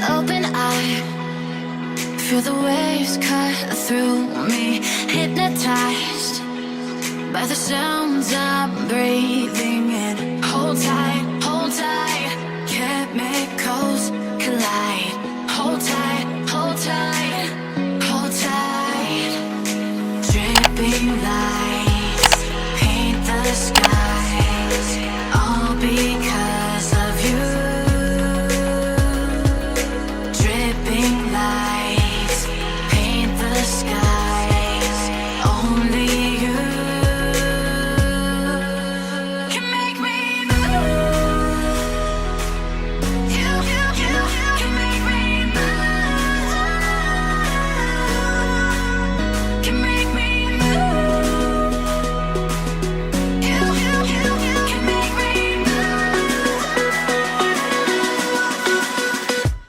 Open eye, feel the waves cut through me, hypnotized by the sounds I'm breathing in. Hold tight, chemicals collide. Hold tight, hold tight, hold tight. Dripping lights paint the skies, all because of you. Dripping lights paint the skies, only you can make me move. You can make me move. Can make me move. You can make me move.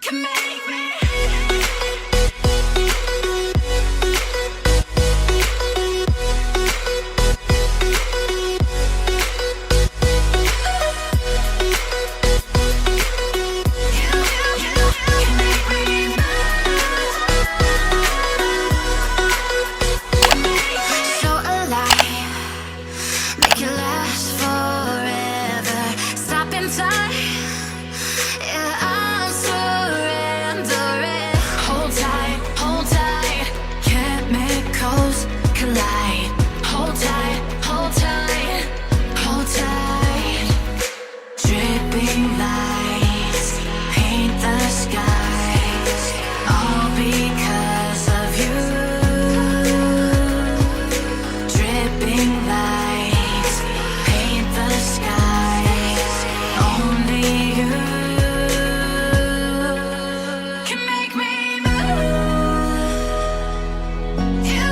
Can make me. So alive, make it last forever. Stop in time, yeah, I'm surrendering. Hold tight, chemicals collide. Hold tight, hold tight, hold tight. Dripping lights paint the skies, all because of you. Dripping lights paint the skies, only you can make me move. You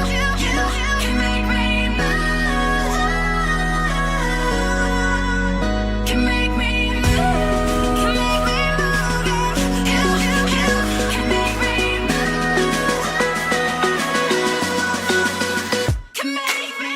can make me move. Can make me move. Can make me move. You can make me move. Can make me.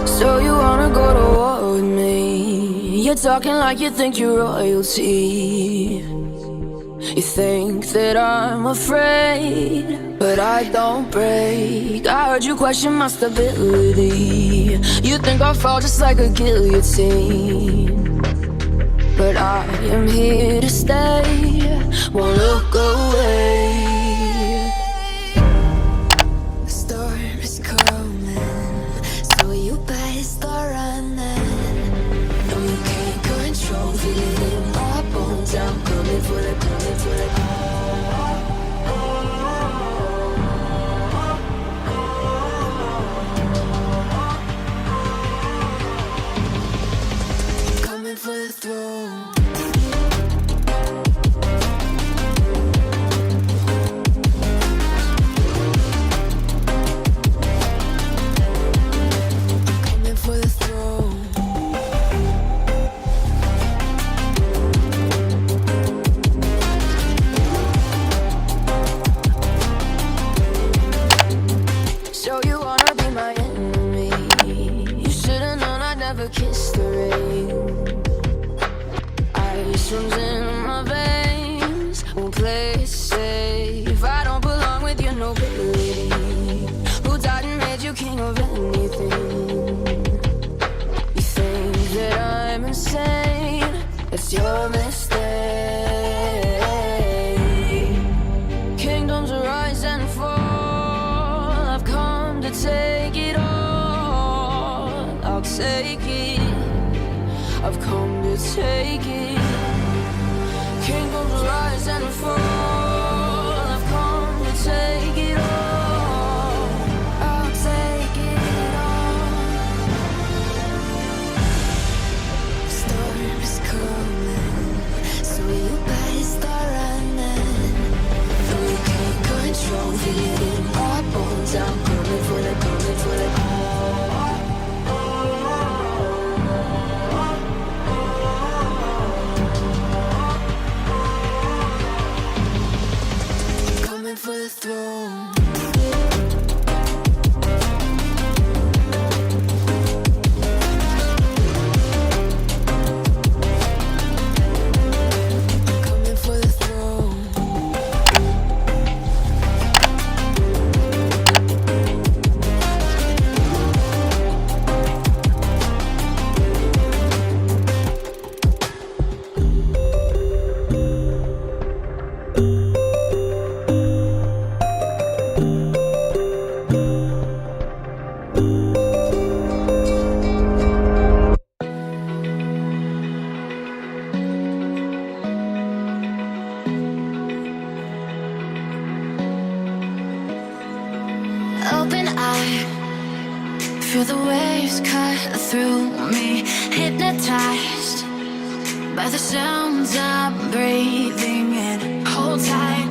So you wanna go to war with me? You're talking like you think you're royalty. You think that I'm afraid, but I don't break. I heard you question my stability. You think I'll fall just like a guillotine, but I am here to stay, won't look away. The storm is coming, so you better start running. No, you can't control, feel it in my bones. I'm coming for the, coming for the. Coming for the throne. Coming for the throne. So you wanna be my enemy? You should've known I'd never kiss the rain. Ice runs in my veins, won't play it safe. I don't belong with your nobility. Who died and made you king of anything? take it. Kingdoms rise and fall. I've come to take it all. I'll take it all. Storm is coming, so you better start running. Though you can't control, feel it in my bones. I'm coming for the, coming for the. Coming for the throne. Coming for the throne. Open eye, feel the waves cut through me. Hypnotized by the sounds I'm breathing in. Hold tight,